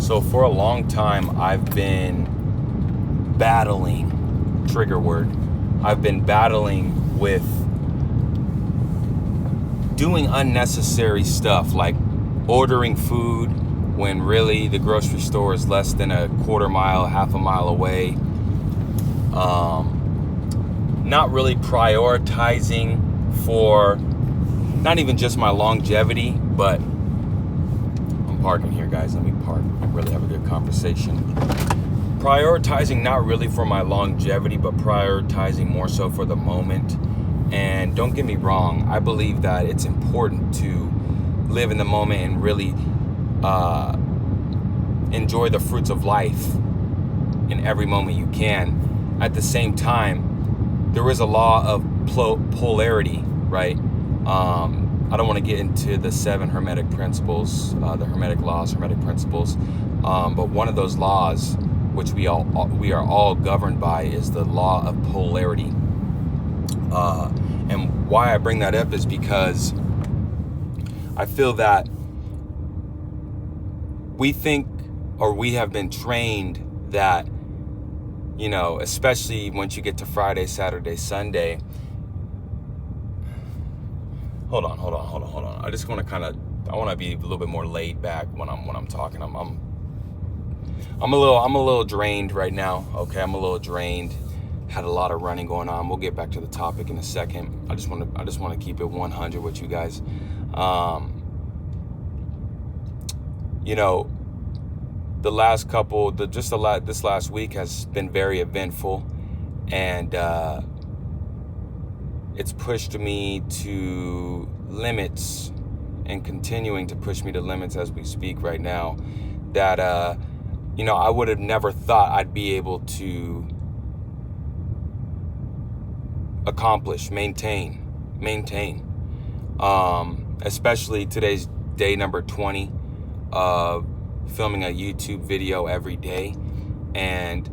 So for a long time, I've been battling, trigger word, I've been battling with doing unnecessary stuff like ordering food when really the grocery store is less than a quarter mile, half a mile away. Not really prioritizing for not even just my longevity, but I'm parking here, guys. Let me park. Really have a good conversation. Prioritizing not really for my longevity, but prioritizing more so for the moment. And don't get me wrong, I believe that it's important to live in the moment and really enjoy the fruits of life in every moment you can. At the same time, there is a law of polarity, right? I don't want to get into the 7 Hermetic principles, the Hermetic laws, Hermetic principles, but one of those laws, which we are all governed by, is the law of polarity. And why I bring that up is because I feel that we think, or we have been trained that, you know, especially once you get to Friday, Saturday, Sunday. Hold on. I just want to I want to be a little bit more laid back when I'm talking. I'm a little drained right now. Okay, I'm a little drained. Had a lot of running going on. We'll get back to the topic in a second. I just want to keep it 100 with you guys. You know, this last week has been very eventful, and it's pushed me to limits and continuing to push me to limits as we speak right now that, you know, I would have never thought I'd be able to accomplish, maintain, especially today's day number 20 of filming a YouTube video every day. And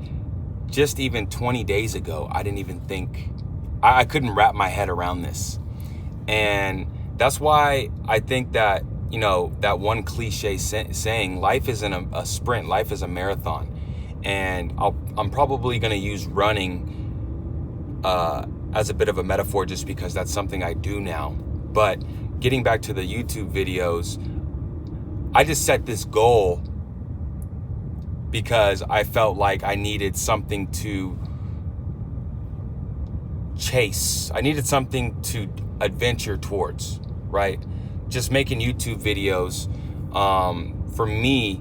just even 20 days ago, I didn't even think, I couldn't wrap my head around this. And that's why I think that, you know, that one cliche saying, life isn't a sprint, life is a marathon. And I'm probably going to use running as a bit of a metaphor just because that's something I do now. But getting back to the YouTube videos, I just set this goal because I felt like I needed something to chase. I needed something to adventure towards, right? Just making YouTube videos, for me,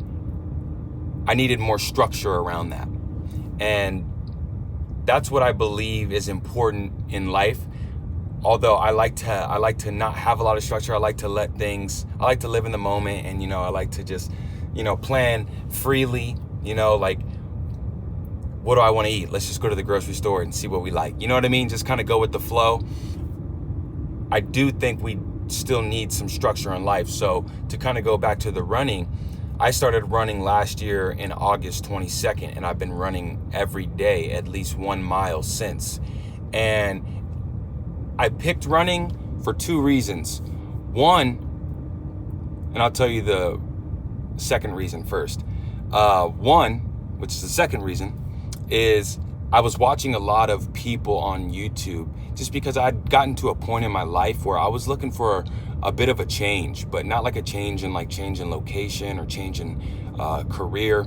I needed more structure around that. And that's what I believe is important in life. Although I like to not have a lot of structure. I like to live in the moment, and, you know, I like to just, you know, plan freely, you know, like, what do I want to eat? Let's just go to the grocery store and see what we like. You know what I mean? Just kind of go with the flow. I do think we still need some structure in life. So to kind of go back to the running, I started running last year in August 22nd, and I've been running every day, at least 1 mile since. And I picked running for 2 reasons. One, and I'll tell you the second reason first. One, which is the second reason, is I was watching a lot of people on YouTube just because I'd gotten to a point in my life where I was looking for a bit of a change, but not like a change in location or change in career.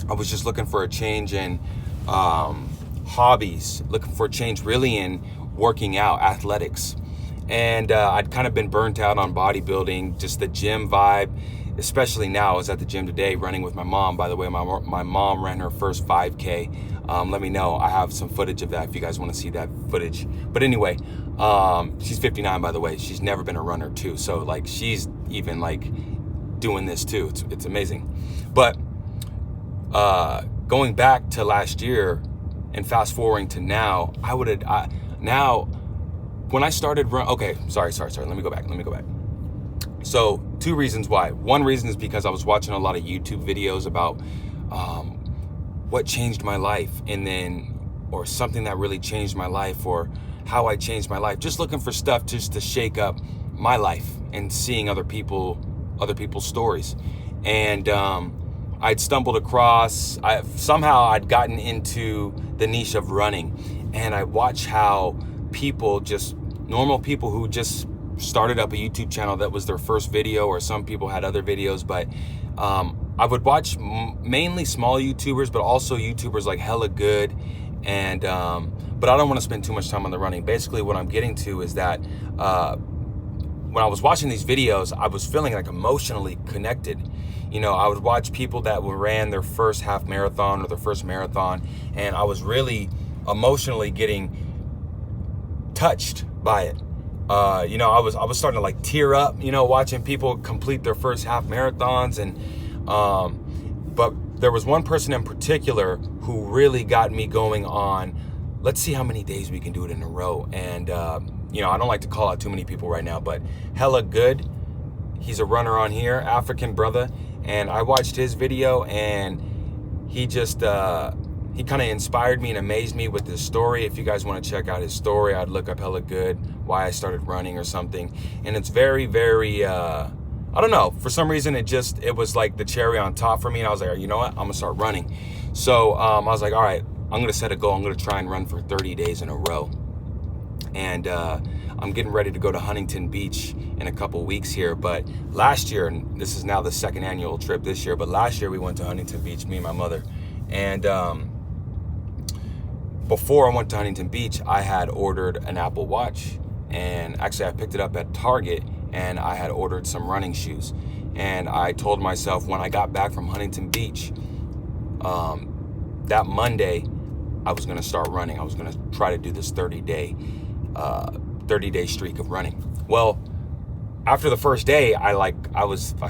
I was just looking for a change in hobbies, looking for a change really in working out, athletics. And I'd kind of been burnt out on bodybuilding, just the gym vibe. Especially now, I was at the gym today running with my mom. By the way, my mom ran her first 5K. Let me know. I have some footage of that if you guys want to see that footage. But anyway, she's 59, by the way. She's never been a runner too. So like, she's even like doing this too. It's amazing. But going back to last year and fast forwarding to now, now when I started okay, sorry. Let me go back. So 2 reasons why. One reason is because I was watching a lot of YouTube videos about what changed my life, or something that really changed my life, or how I changed my life. Just looking for stuff just to shake up my life and seeing other people's stories. And I'd stumbled across, somehow I'd gotten into the niche of running, and I watched how people, just normal people who just started up a YouTube channel that was their first video, or some people had other videos, but I would watch mainly small YouTubers, but also YouTubers like Hella Good, and but I don't want to spend too much time on the running. Basically what I'm getting to is that when I was watching these videos, I was feeling like emotionally connected. You know, I would watch people that ran their first half marathon or their first marathon, and I was really emotionally getting touched by it. You know, I was starting to like tear up, you know, watching people complete their first half marathons. And but there was one person in particular who really got me going on, let's see how many days we can do it in a row. And you know, I don't like to call out too many people right now, but Hella Good, he's a runner on here, African brother, and I watched his video, and he just he kind of inspired me and amazed me with his story. If you guys want to check out his story, I'd look up Hella Good, why I started running or something. And it's very, very, I don't know, for some reason it was like the cherry on top for me. And I was like, you know what, I'm gonna start running. So I was like, all right, I'm gonna set a goal. I'm gonna try and run for 30 days in a row. And I'm getting ready to go to Huntington Beach in a couple weeks here. But last year, and this is now the second annual trip this year, but last year we went to Huntington Beach, me and my mother. And before I went to Huntington Beach, I had ordered an Apple Watch, and actually I picked it up at Target, and I had ordered some running shoes. And I told myself when I got back from Huntington Beach, that Monday, I was gonna start running. I was gonna try to do this 30-day streak of running. Well, after the first day, I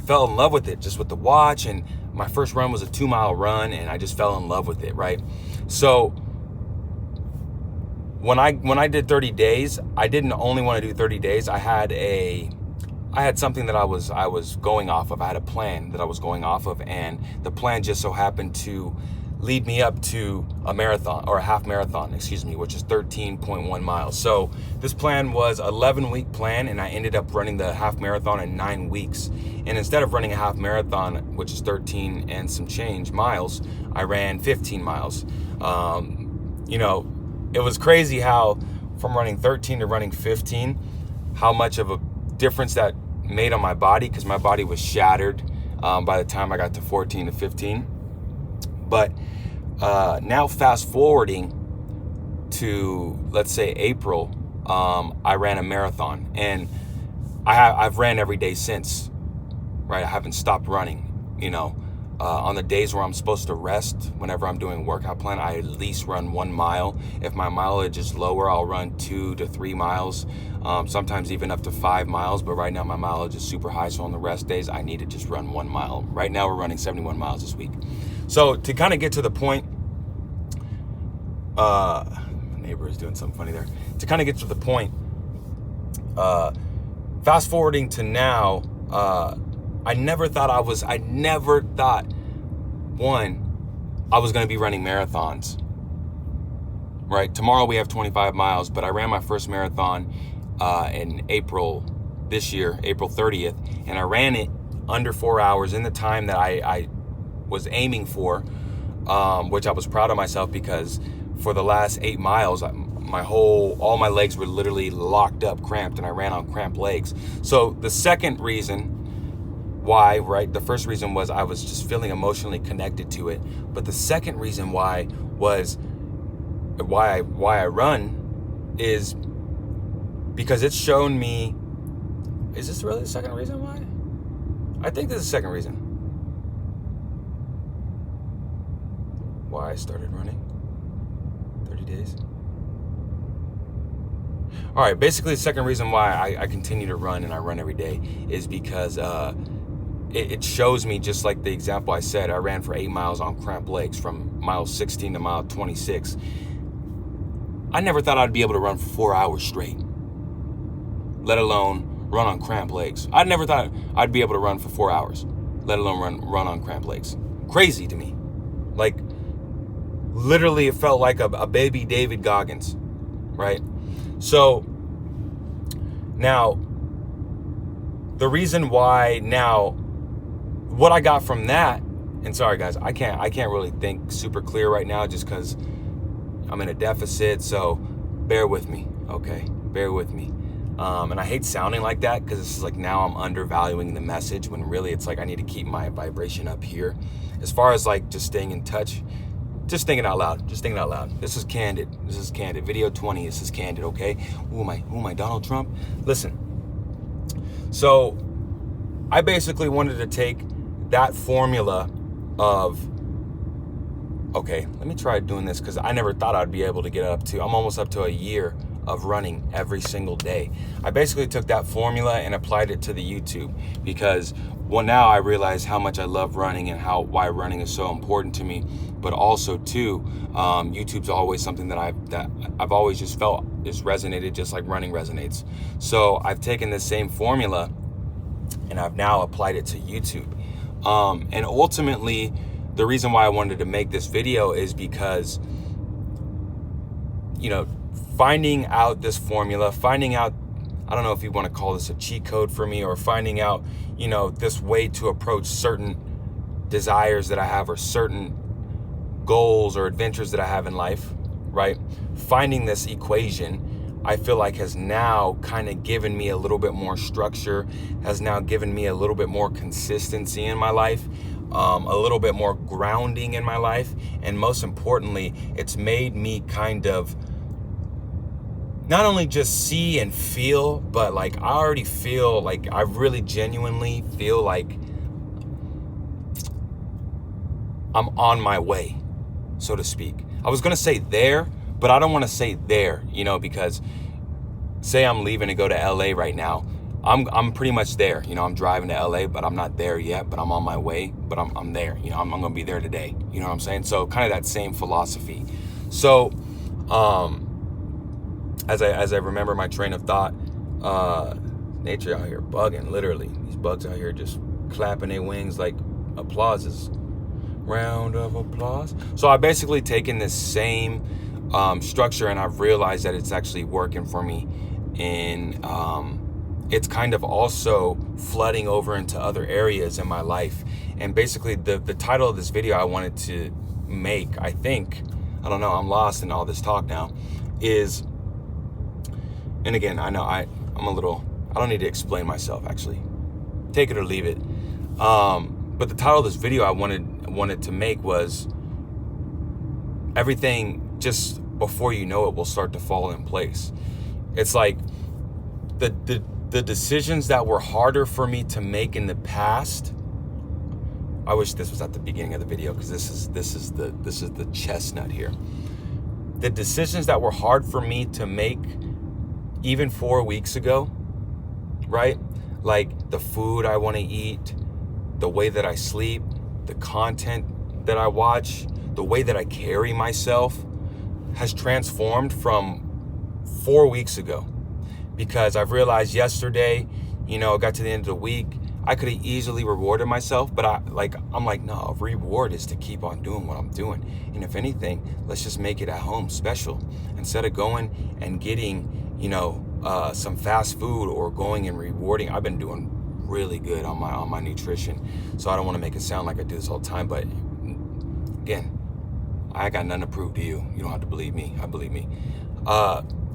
fell in love with it, just with the watch. And my first run was a 2-mile run, and I just fell in love with it, right? So when I did 30 days, I didn't only want to do 30 days. I had something that I was going off of. I had a plan that I was going off of, and the plan just so happened to lead me up to a marathon, or a half marathon, excuse me, which is 13.1 miles. So this plan was an 11-week plan, and I ended up running the half marathon in 9 weeks. And instead of running a half marathon, which is 13 and some change miles, I ran 15 miles. You know, it was crazy how from running 13 to running 15, how much of a difference that made on my body, because my body was shattered by the time I got to 14 to 15. But now fast forwarding to, let's say, April, I ran a marathon, and I've ran every day since, right? I haven't stopped running, you know. On the days where I'm supposed to rest, whenever I'm doing a workout plan, I at least run 1 mile. If my mileage is lower, I'll run 2 to 3 miles, sometimes even up to 5 miles. But right now my mileage is super high, so on the rest days, I need to just run 1 mile. Right now we're running 71 miles this week. So to kind of get to the point, my neighbor is doing something funny there. To kind of get to the point, fast forwarding to now, I never thought, one, I was going to be running marathons, right? Tomorrow we have 25 miles, but I ran my first marathon in April this year, April 30th, and I ran it under 4 hours in the time that I was aiming for, which I was proud of myself, because for the last 8 miles, all my legs were literally locked up, cramped, and I ran on cramped legs. So the second reason why, right? The first reason was I was just feeling emotionally connected to it. But the second reason why I run is because it's shown me, is this really the second reason why? I think this is the second reason why I started running 30 days. All right, basically the second reason why I continue to run, and I run every day, is because it shows me, just like the example I said, I ran for 8 miles on cramped legs from mile 16 to mile 26. I never thought I'd be able to run for 4 hours straight, let alone run on cramped legs. I never thought I'd be able to run for 4 hours, let alone run on cramped legs. Crazy to me. Like, literally it felt like a baby David Goggins, right? So now, the reason why now, what I got from that and sorry guys, I can't really think super clear right now just because I'm in a deficit, so bear with me, okay? Bear with me. And I hate sounding like that because it's like now I'm undervaluing the message when really it's like I need to keep my vibration up here. As far as like just staying in touch, just thinking out loud. This is candid. Video 20, this is candid, okay? Who am I, Donald Trump? Listen, so I basically wanted to take that formula of, okay, let me try doing this because I never thought I'd be able to get up to, I'm almost up to a year of running every single day. I basically took that formula and applied it to the YouTube because, well, now I realize how much I love running and why running is so important to me. But also too, YouTube's always something that I've always just felt is resonated just like running resonates. So I've taken this same formula and I've now applied it to YouTube. And ultimately, the reason why I wanted to make this video is because, you know, finding out this formula, finding out, I don't know if you want to call this a cheat code for me, or finding out, you know, this way to approach certain desires that I have or certain goals or adventures that I have in life, right? Finding this equation, I feel like has now kind of given me a little bit more structure, has now given me a little bit more consistency in my life, a little bit more grounding in my life. And most importantly, it's made me kind of not only just see and feel, but like I already feel like I really genuinely feel like I'm on my way, so to speak. I was gonna say there, but I don't wanna say there, you know, because say I'm leaving to go to LA right now, I'm pretty much there. You know, I'm driving to LA, but I'm not there yet, but I'm on my way, but I'm there. You know, I'm gonna be there today. You know what I'm saying? So kind of that same philosophy. So, as I remember my train of thought, nature out here bugging, literally. These bugs out here just clapping their wings like applauses. Round of applause. So I basically taken this same structure and I've realized that it's actually working for me. And it's kind of also flooding over into other areas in my life. And basically the title of this video I wanted to make, I think, I don't know, I'm lost in all this talk now, is, and again, I know I don't need to explain myself, actually. Take it or leave it. But the title of this video I wanted to make was, everything just before you know it will start to fall in place. It's like the decisions that were harder for me to make in the past. I wish this was at the beginning of the video because this is the chestnut here. The decisions that were hard for me to make even 4 weeks ago, right? Like the food I want to eat, the way that I sleep, the content that I watch, the way that I carry myself has transformed from 4 weeks ago. Because I've realized yesterday, you know, got to the end of the week, I could have easily rewarded myself, but I'm like, no, reward is to keep on doing what I'm doing. And if anything, let's just make it at home special. Instead of going and getting, you know, some fast food or going and rewarding, I've been doing really good on my nutrition. So I don't want to make it sound like I do this all the time, but again, I got nothing to prove to you. You don't have to believe me. I believe me.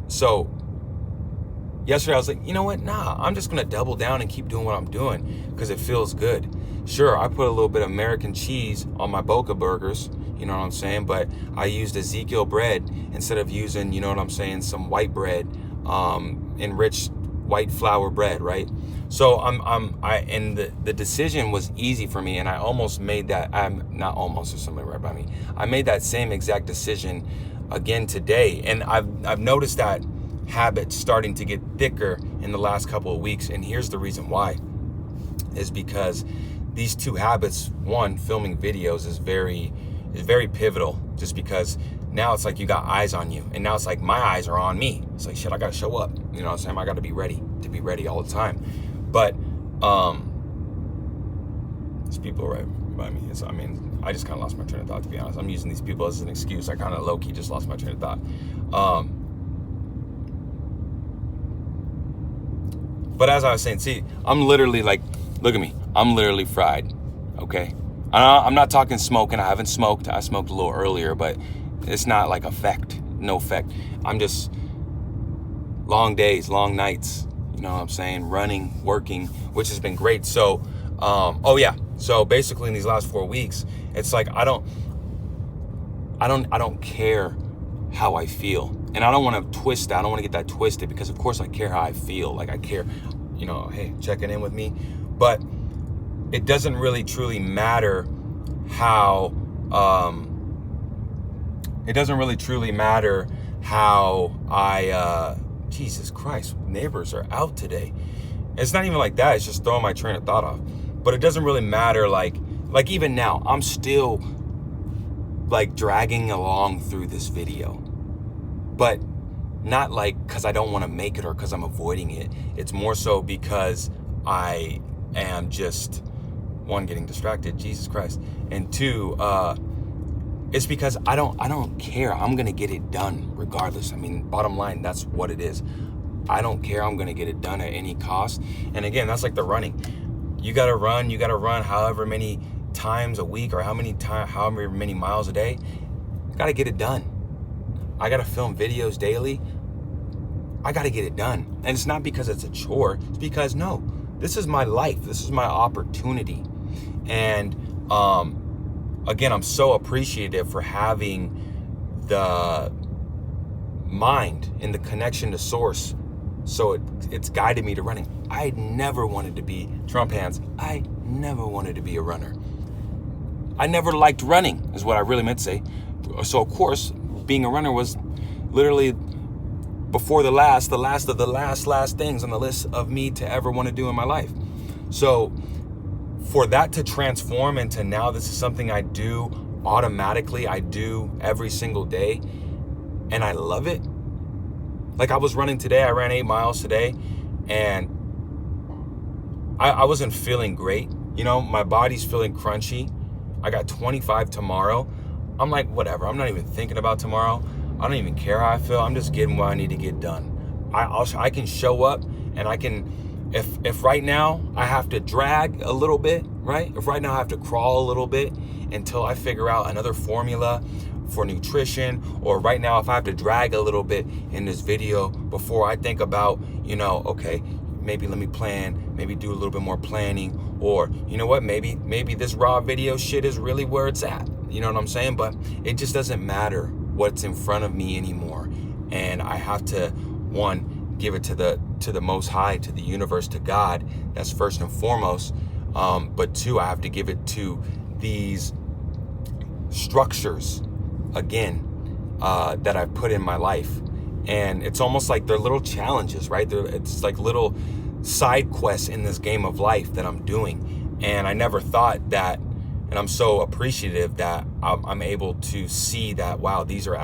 So yesterday I was like, you know what? Nah, I'm just going to double down and keep doing what I'm doing because it feels good. Sure, I put a little bit of American cheese on my Boca burgers, you know what I'm saying? But I used Ezekiel bread instead of using, you know what I'm saying, some white bread, enriched white flour bread, right? So and the decision was easy for me, and I almost made that, not almost, there's somebody right by me. I made that same exact decision again today, and I've noticed that habit starting to get thicker in the last couple of weeks, and here's the reason why. Is because these two habits, one, filming videos is very pivotal, just because now it's like you got eyes on you, and now it's like my eyes are on me. It's like, shit, I gotta show up, you know what I'm saying? I gotta be ready all the time. But these people right by me, I just kind of lost my train of thought, to be honest. I'm using these people as an excuse. I kind of low-key just lost my train of thought. But as I was saying, see, I'm literally like, look at me. I'm literally fried, okay? I'm not talking smoking. I haven't smoked. I smoked a little earlier, but it's not like no effect. I'm just long days, long nights, you know what I'm saying? Running, working, which has been great. So, so basically in these last 4 weeks, it's like, I don't care how I feel. And I don't want to twist that. I don't want to get that twisted, because of course I care how I feel. Like, I care, you know, hey, checking in with me. But it doesn't really truly matter how, Jesus Christ, neighbors are out today. It's not even like that. It's just throwing my train of thought off. But it doesn't really matter. Like even now, I'm still like dragging along through this video, but not like because I don't want to make it or because I'm avoiding it. It's more so because I am just, one, getting distracted, Jesus Christ, and two, it's because I don't care. I'm gonna get it done regardless. I mean, bottom line, that's what it is. I don't care. I'm gonna get it done at any cost. And again, that's like the running. You gotta run however many times a week, or however many miles a day. Gotta get it done. I gotta film videos daily. I gotta get it done. And it's not because it's a chore. It's because, no, this is my life. This is my opportunity. And again, I'm so appreciative for having the mind and the connection to source. So it's guided me to running. I never wanted to be, Trump hands, I never wanted to be a runner. I never liked running, is what I really meant to say. So of course, being a runner was literally before the last of the last things on the list of me to ever want to do in my life. So for that to transform into now, this is something I do automatically. I do every single day, and I love it. Like, I was running today. I ran 8 miles today, and I wasn't feeling great. You know, my body's feeling crunchy. I got 25 tomorrow. I'm like, whatever. I'm not even thinking about tomorrow. I don't even care how I feel. I'm just getting what I need to get done. I can show up, and I can. If right now I have to drag a little bit, right? If right now I have to crawl a little bit until I figure out another formula for nutrition, or right now if I have to drag a little bit in this video before I think about, you know, okay, maybe let me plan, maybe do a little bit more planning, or you know what, maybe this raw video shit is really where it's at. You know what I'm saying? But it just doesn't matter what's in front of me anymore. And I have to, one, give it to the Most High, to the universe, to God. That's first and foremost. But two, I have to give it to these structures again that I've put in my life. And it's almost like they're little challenges, right? It's like little side quests in this game of life that I'm doing. And I never thought that, and I'm so appreciative that I'm able to see that, wow, these are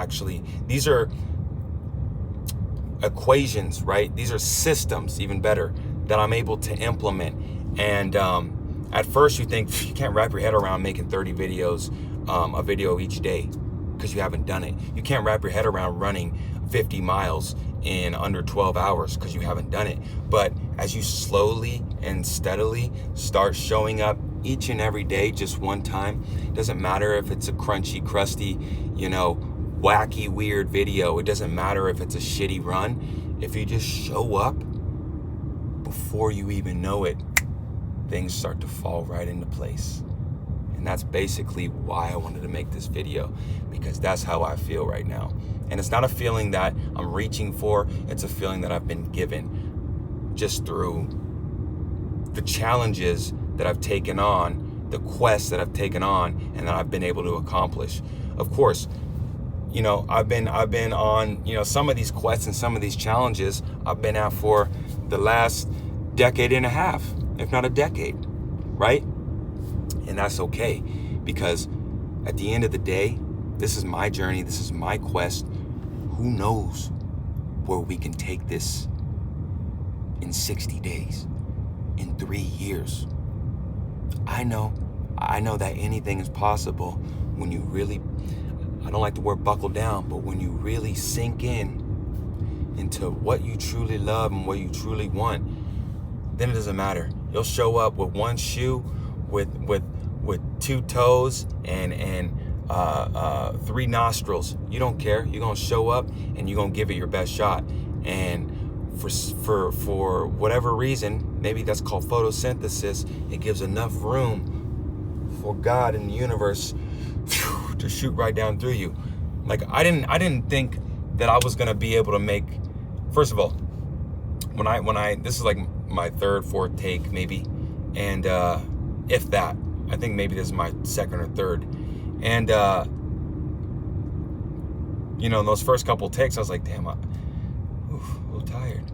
equations, right? These are systems, even better, that I'm able to implement. And at first you think, you can't wrap your head around making 30 videos, a video each day, because you haven't done it. You can't wrap your head around running 50 miles in under 12 hours because you haven't done it. But as you slowly and steadily start showing up each and every day, just one time, it doesn't matter if it's a crunchy, crusty, you know, wacky, weird video. It doesn't matter if it's a shitty run. If you just show up, before you even know it, things start to fall right into place. And that's basically why I wanted to make this video, because that's how I feel right now. And it's not a feeling that I'm reaching for. It's a feeling that I've been given just through the challenges that I've taken on, the quests that I've taken on, and that I've been able to accomplish. Of course, you know, I've been on, you know, some of these quests and some of these challenges I've been at for the last decade and a half, if not a decade, right? And that's okay, because at the end of the day, this is my journey, this is my quest. Who knows where we can take this in 60 days, in 3 years. I know that anything is possible when you really, I don't like the word buckle down, but when you really sink into what you truly love and what you truly want, then it doesn't matter. You'll show up with one shoe, with 2 toes and 3 nostrils. You don't care. You're gonna show up and you're gonna give it your best shot. And for whatever reason, maybe that's called photosynthesis, it gives enough room for God in the universe to shoot right down through you. Like I didn't think that I was gonna be able to make. First of all, when I this is like my 3rd, 4th take maybe, and if that, I think maybe this is my 2nd or 3rd, and you know, in those first couple takes, I was like, damn, I'm a little tired,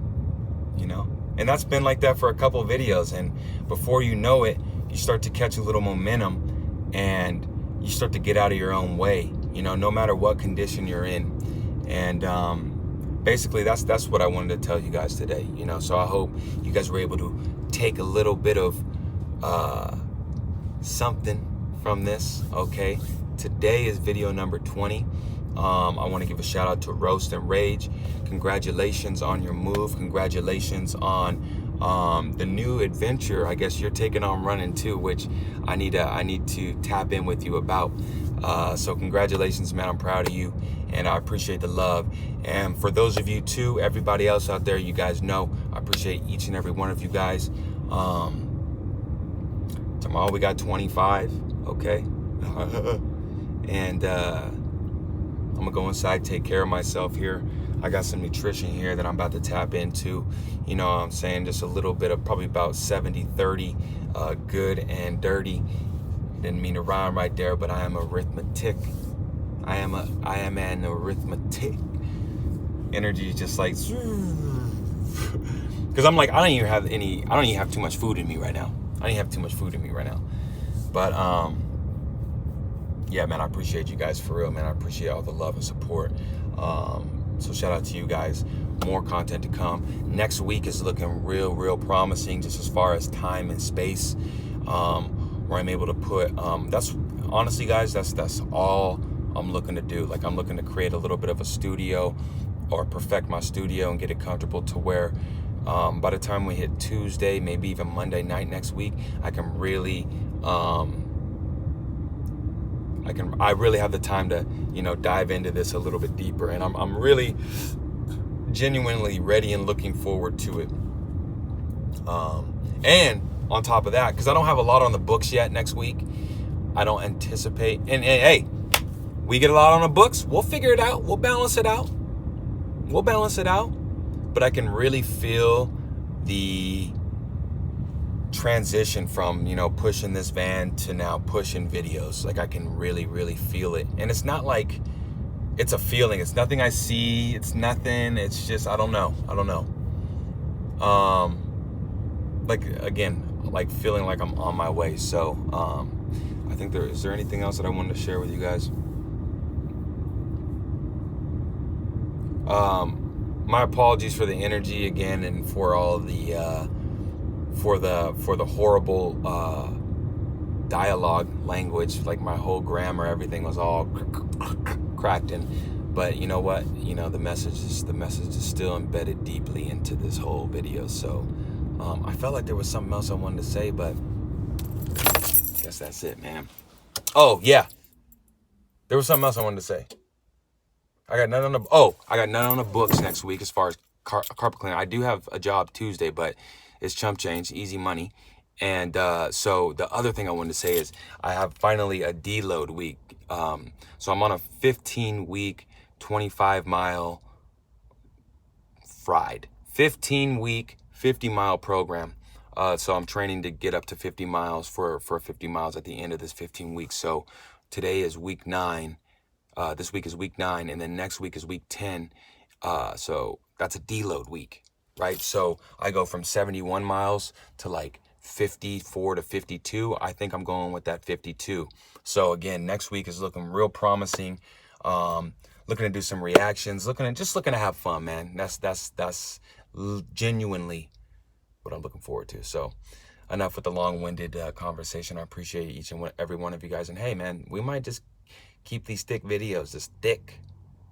you know, and that's been like that for a couple videos, and before you know it, you start to catch a little momentum, and you start to get out of your own way, you know, no matter what condition you're in, and basically that's what I wanted to tell you guys today, you know. So I hope you guys were able to take a little bit of something from this. Okay, today is video number 20. I want to give a shout out to Roast and Rage. Congratulations on your move. Congratulations on the new adventure I guess you're taking on running too, which I need to tap in with you about. So congratulations, man. I'm proud of you, and I appreciate the love. And for those of you too, everybody else out there, you guys know I appreciate each and every one of you guys. Tomorrow we got 25, okay? And I'm gonna go inside, take care of myself here. I got some nutrition here that I'm about to tap into. You know what I'm saying? Just a little bit of probably about 70-30, good and dirty. Didn't mean to rhyme right there, but I am arithmetic. I am an arithmetic. Energy is just like, because I'm like, I don't even have too much food in me right now. But yeah, man, I appreciate you guys for real, man. I appreciate all the love and support. So shout out to you guys. More content to come. Next week is looking real promising, just as far as time and space, where I'm able to put. That's honestly, guys, that's all I'm looking to do. Like, I'm looking to create a little bit of a studio, or perfect my studio and get it comfortable to where by the time we hit Tuesday, maybe even Monday night next week, I can really I really have the time to, you know, dive into this a little bit deeper, and I'm really genuinely ready and looking forward to it. And on top of that, because I don't have a lot on the books yet next week, I don't anticipate, and hey, we get a lot on the books, we'll figure it out, we'll balance it out, but I can really feel the transition from, you know, pushing this van to now pushing videos. Like, I can really feel it, and it's not like it's a feeling, it's nothing I see, it's nothing, it's just I don't know like, again, like feeling like I'm on my way. So I think is there anything else that I wanted to share with you guys? My apologies for the energy again, and for all the for the horrible dialogue language. Like, my whole grammar, everything was all cracked in. But you know what? You know, the message is still embedded deeply into this whole video. So I felt like there was something else I wanted to say, but I guess that's it, man. Oh yeah, there was something else I wanted to say. I got none on the books next week as far as carpet cleaning. I do have a job Tuesday, but it's chump change, easy money. And so the other thing I wanted to say is I have finally a deload week. So I'm on a 15-week, 25-mile fried. 15-week, 50-mile program. So I'm training to get up to 50 miles for 50 miles at the end of this 15 weeks. So today is week 9. This week is week 9, and then next week is week 10. So that's a deload week, right? So I go from 71 miles to like 54 to 52. I think I'm going with that 52. So again, next week is looking real promising. Looking to do some reactions, looking to have fun, man. That's genuinely what I'm looking forward to. So enough with the long-winded conversation. I appreciate each and every one of you guys. And hey, man, we might just keep these thick videos this thick.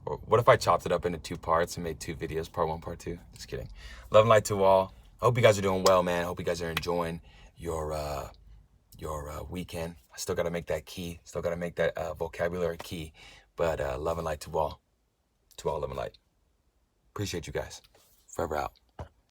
Or what if I chopped it up into 2 parts and made 2 videos, part 1, part 2? Just kidding. Love and light to all. I hope you guys are doing well, man. I hope you guys are enjoying your your weekend. I still got to make that key. Still got to make that vocabulary key. But love and light to all. To all, love and light. Appreciate you guys. Forever out.